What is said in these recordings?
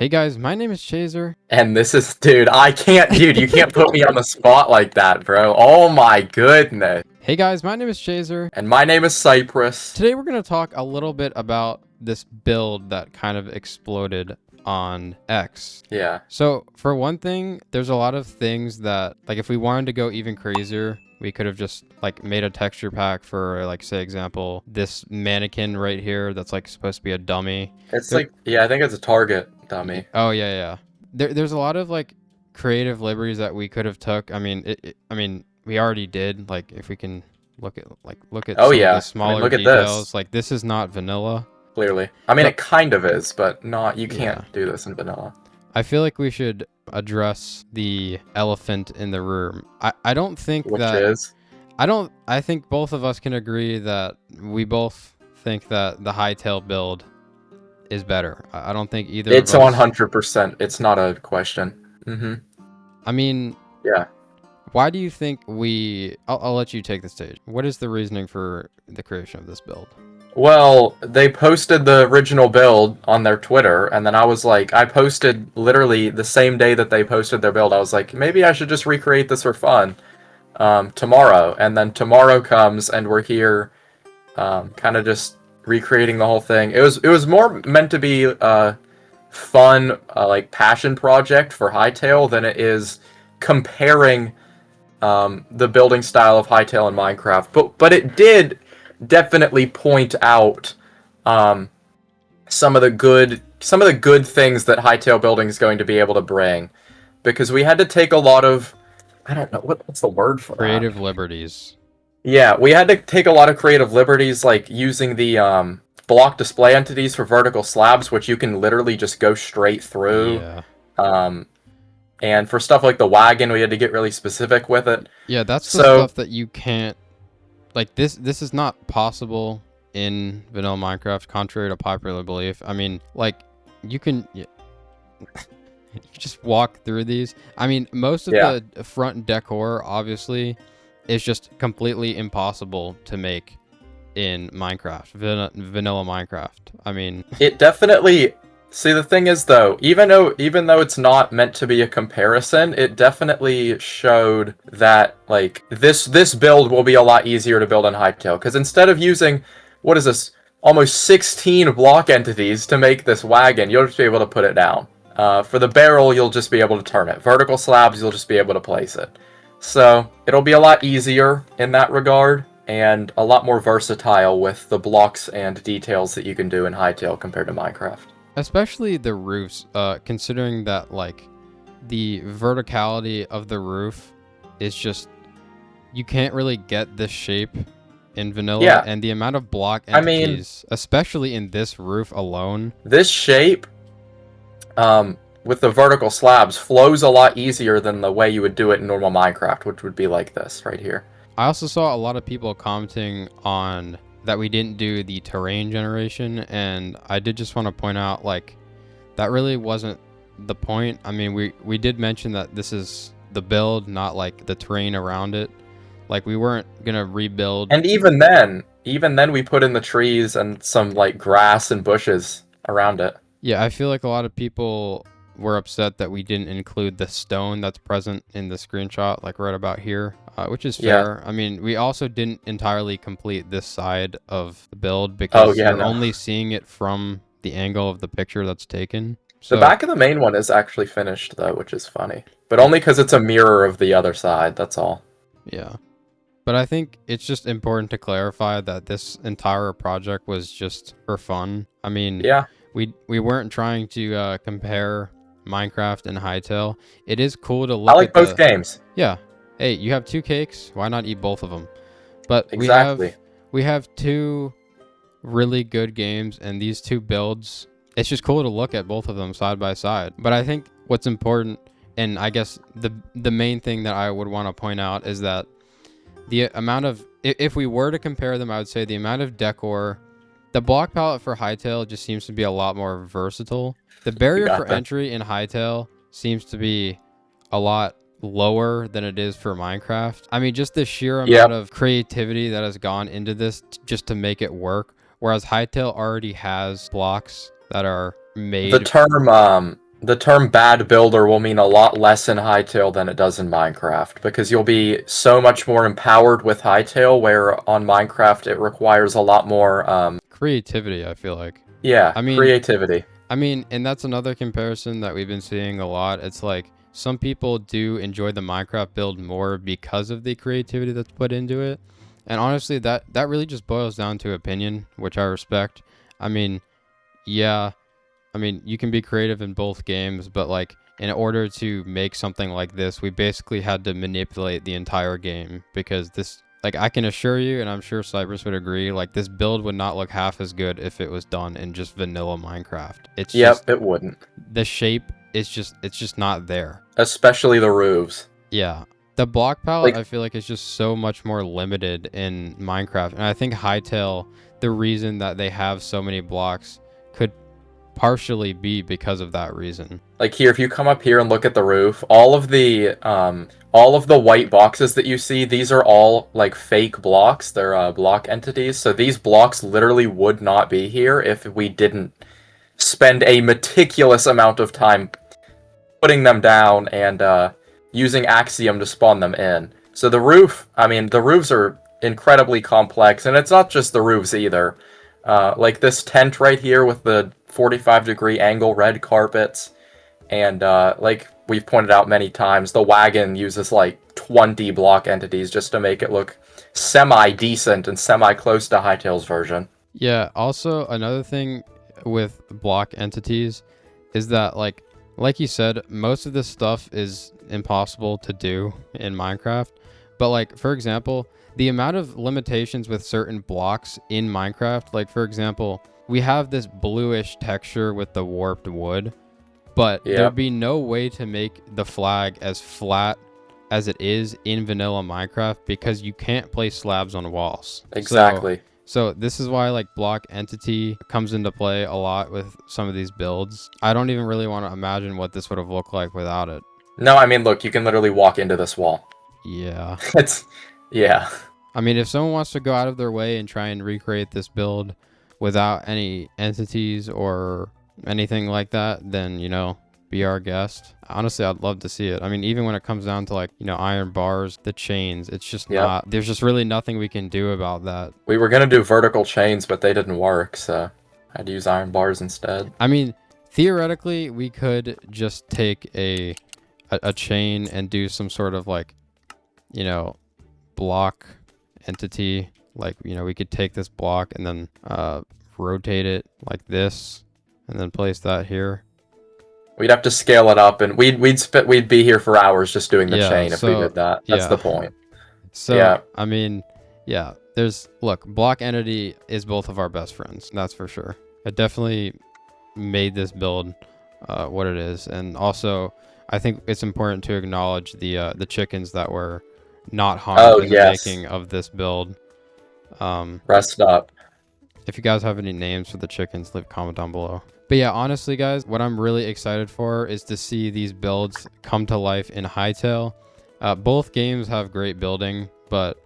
Hey guys, my name is Chayzur. And this is, dude, dude, you can't put me on the spot like that, bro. Oh my goodness. Hey guys, my name is Chayzur. And my name is Cypress. Today we're going to talk a little bit about this build that kind of exploded on X. Yeah. So for one thing, there's a lot of things that, like, if we wanted to go even crazier, we could have just like made a texture pack for, like, say example, this mannequin right here that's like supposed to be a dummy. It's like, yeah, I think it's a Target dummy. Oh yeah. There's a lot of like creative liberties that we could have took. I mean, we already did. Like, if we can look at Oh some of yeah. the smaller Look at details. this. Like, this is not vanilla. Clearly. I mean, But it kind of is, but not, you can't yeah, do this in vanilla. I feel like we should address the elephant in the room. I don't think Which that is? I think both of us can agree that we both think that the Hytale build is better. I don't think either It's of us. 100%. It's not a question. Mm-hmm. I mean, Yeah. why do you think I'll let you take the stage. What is the reasoning for the creation of this build? Well, they posted the original build on their Twitter, and then I was like, I posted literally the same day that they posted their build. I was like, maybe I should just recreate this for fun tomorrow. And then tomorrow comes, and we're here kind of just recreating the whole thing. It was more meant to be a fun, like, passion project for Hytale than it is comparing the building style of Hytale and Minecraft. But it did definitely point out some of the good things that Hytale building is going to be able to bring, because we had to take a lot of, I don't know what's the word for Creative that. liberties. Yeah, we had to take a lot of creative liberties, like using the block display entities for vertical slabs, which you can literally just go straight through. Yeah. And for stuff like the wagon, we had to get really specific with it. Yeah, that's the So stuff that you can't, like, this is not possible in vanilla Minecraft, contrary to popular belief. I mean, like, you can you just walk through these. I mean, most of yeah, the front decor obviously is just completely impossible to make in Minecraft, vanilla Minecraft. I mean, it definitely. See, the thing is, though, even though it's not meant to be a comparison, it definitely showed that, like, this build will be a lot easier to build in Hypetail, because instead of using, what is this, almost 16 block entities to make this wagon, you'll just be able to put it down. For the barrel, you'll just be able to turn it. Vertical slabs, you'll just be able to place it. So it'll be a lot easier in that regard, and a lot more versatile with the blocks and details that you can do in Hytale compared to Minecraft. especially the roofs, considering that, like, the verticality of the roof is just, you can't really get this shape in vanilla, Yeah, and the amount of block I mean, entities, especially in this roof alone. this shape, with the vertical slabs, flows a lot easier than the way you would do it in normal Minecraft, which would be like this right here. I also saw a lot of people commenting on that we didn't do the terrain generation, and I did just want to point out, like, that really wasn't the point. I mean, we did mention that this is the build, not like the terrain around it. Like, we weren't gonna rebuild. And even then we put in the trees and some, like, grass and bushes around it. Yeah, I feel like a lot of people were upset that we didn't include the stone that's present in the screenshot, like right about here, which is Yeah. fair. I mean, we also didn't entirely complete this side of the build Oh because yeah, you're no. only seeing it from the angle of the picture that's taken. The So, back of the main one is actually finished, though, which is funny. But only because it's a mirror of the other side, that's all. yeah. But I think it's just important to clarify that this entire project was just for fun. I mean, Yeah. we weren't trying to compare Minecraft and Hytale. It is cool to I look like at both the, games. yeah. Hey, you have two cakes. Why not eat both of them? But Exactly. we have two really good games, and these two builds. It's just cool to look at both of them side by side. But I think what's important, and I guess the main thing that I would want to point out, is that the amount of, if we were to compare them, I would say the amount of decor. The block palette for Hytale just seems to be a lot more versatile. The You barrier got for that. entry in Hytale seems to be a lot lower than it is for Minecraft. I mean, just the sheer amount Yep. of creativity that has gone into this just to make it work. Whereas Hytale already has blocks that are The made. term the term bad builder will mean a lot less in Hytale than it does in Minecraft, because you'll be so much more empowered with Hytale, where on Minecraft it requires a lot more, Creativity, I feel like. yeah, I mean, creativity. and that's another comparison that we've been seeing a lot. It's like some people do enjoy the Minecraft build more because of the creativity that's put into it. And honestly, that really just boils down to opinion, which I respect. I mean, yeah, you can be creative in both games, but like in order to make something like this, we basically had to manipulate the entire game because this, like, I can assure you, and I'm sure Cypress would agree, like this build would not look half as good if it was done in just vanilla Minecraft. It's just Yep, it wouldn't. the shape is just not there. Especially the roofs. Yeah. The block palette, Like, I feel like, is just so much more limited in Minecraft. And I think Hytale, the reason that they have so many blocks could partially be because of that reason. like here, if you come up here and look at the roof, all of the white boxes that you see, these are all like fake blocks. They're block entities. So these blocks literally would not be here if we didn't spend a meticulous amount of time putting them down and using Axiom to spawn them in. So the roof, the roofs are incredibly complex, and it's not just the roofs either. Like this tent right here with the 45-degree angle red carpets, and like we've pointed out many times, the wagon uses like 20 block entities just to make it look semi-decent and semi-close to Hytale's version. Yeah, also another thing with block entities is that like you said, most of this stuff is impossible to do in Minecraft. But like for example, the amount of limitations with certain blocks in Minecraft, like for example, we have this bluish texture with the warped wood, but Yep. there'd be no way to make the flag as flat as it is in vanilla Minecraft because you can't place slabs on walls. Exactly. So this is why like block entity comes into play a lot with some of these builds. I don't even really want to imagine what this would have looked like without it. No, look, you can literally walk into this wall. Yeah. It's, yeah. If someone wants to go out of their way and try and recreate this build without any entities or anything like that, then, be our guest. Honestly, I'd love to see it. Even when it comes down to iron bars, the chains, it's just not, there's just really nothing we can do about that. We were gonna do vertical chains, but they didn't work, so I had to use iron bars instead. Theoretically, we could just take a chain and do some sort of block entity. We could take this block and then rotate it like this and then place that here. We'd have to scale it up, and we'd be here for hours just doing the chain if we did that. That's the point. So yeah. Look, block entity is both of our best friends. That's for sure. It definitely made this build what it is, and also I think it's important to acknowledge the chickens that were not harmed in the making of this build. Rest up. If you guys have any names for the chickens, leave a comment down below. But yeah, honestly, guys, what I'm really excited for is to see these builds come to life in Hytale. Both games have great building, but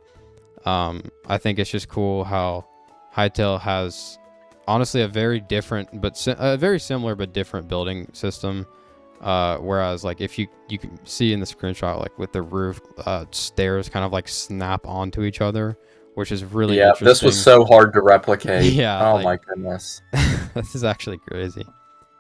I think it's just cool how Hytale has honestly a very different, but very similar but different building system. Whereas if you can see in the screenshot, with the roof, stairs kind of snap onto each other, which is really interesting. This was so hard to replicate. Yeah. Oh my goodness. This is actually crazy.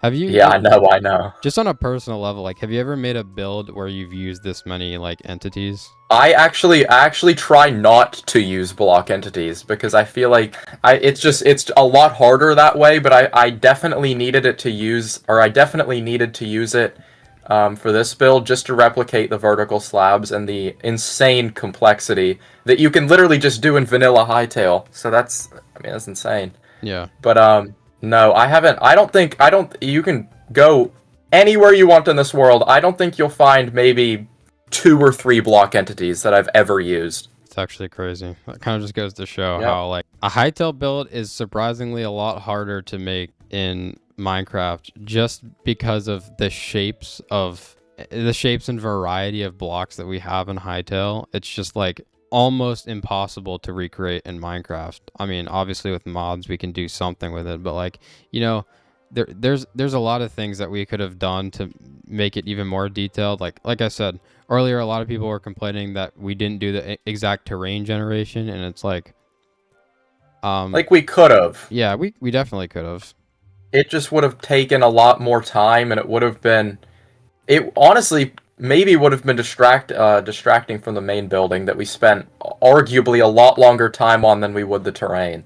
Have you? Yeah, I know. Just on a personal level, have you ever made a build where you've used this many entities? I actually try not to use block entities because I feel like it's a lot harder that way. But I definitely needed it to use, or I definitely needed to use it for this build just to replicate the vertical slabs and the insane complexity that you can literally just do in vanilla Hytale. So that's insane. Yeah. But no, I haven't. You can go anywhere you want in this world. I don't think you'll find maybe 2 or 3 block entities that I've ever used. It's actually crazy. That kind of just goes to show how a Hytale build is surprisingly a lot harder to make in Minecraft just because of the shapes and variety of blocks that we have in Hytale. It's just almost impossible to recreate in Minecraft. Obviously with mods we can do something with it, but there's a lot of things that we could have done to make it even more detailed. Like I said earlier, a lot of people were complaining that we didn't do the exact terrain generation, and it's like, Like we could have. yeah, we definitely could have. It just would have taken a lot more time, and it would have been. It honestly maybe would have been distracting from the main building that we spent arguably a lot longer time on than we would the terrain.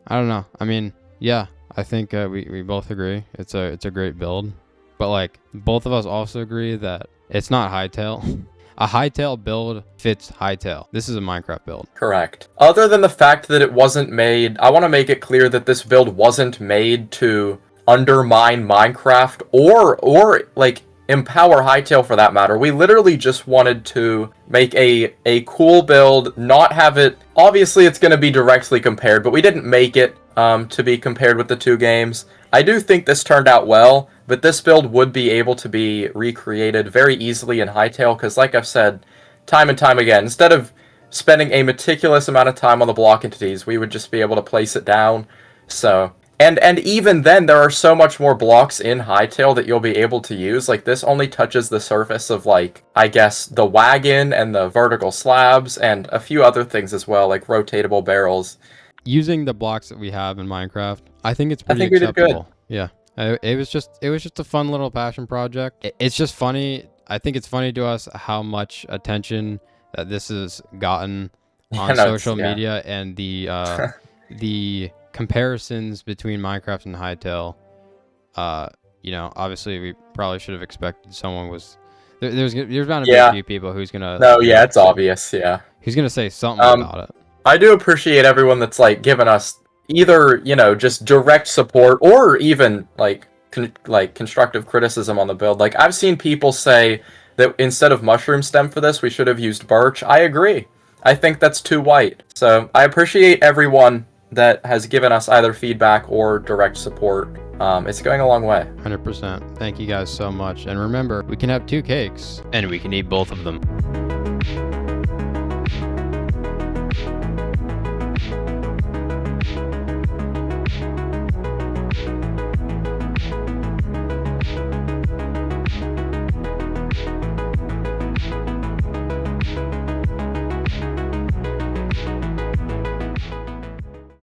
I don't know. I mean, yeah, I think we both agree it's a great build, but like both of us also agree that it's not Hytale. A Hytale build fits Hytale. This is a Minecraft build. Correct. Other than the fact that it wasn't made, I want to make it clear that this build wasn't made to undermine Minecraft or like empower Hytale for that matter. We literally just wanted to make a cool build, not have it. Obviously, it's going to be directly compared, but we didn't make it to be compared with the two games. I do think this turned out well, but this build would be able to be recreated very easily in Hytale because, like I've said time and time again, instead of spending a meticulous amount of time on the block entities, we would just be able to place it down. So, and even then, there are so much more blocks in Hytale that you'll be able to use. Like, this only touches the surface of, like, I guess, the wagon and the vertical slabs and a few other things as well, like rotatable barrels. Using the blocks that we have in Minecraft, I think it's pretty think we did acceptable. good. Yeah. It was just a fun little passion project. It's just funny. I think it's funny to us how much attention that this has gotten on social media, and the comparisons between Minecraft and Hytale. You know, obviously we probably should have expected someone was there's bound to be a few people who's gonna. No, yeah, it's obvious. Yeah. Who's gonna say something about it? I do appreciate everyone that's like giving us either, you know, just direct support or even like constructive criticism on the build. Like, I've seen people say that instead of mushroom stem for this, we should have used birch. I agree. I think that's too white. So I appreciate everyone that has given us either feedback or direct support. It's going a long way. 100%. Thank you guys so much. And remember, we can have 2 cakes and we can eat both of them.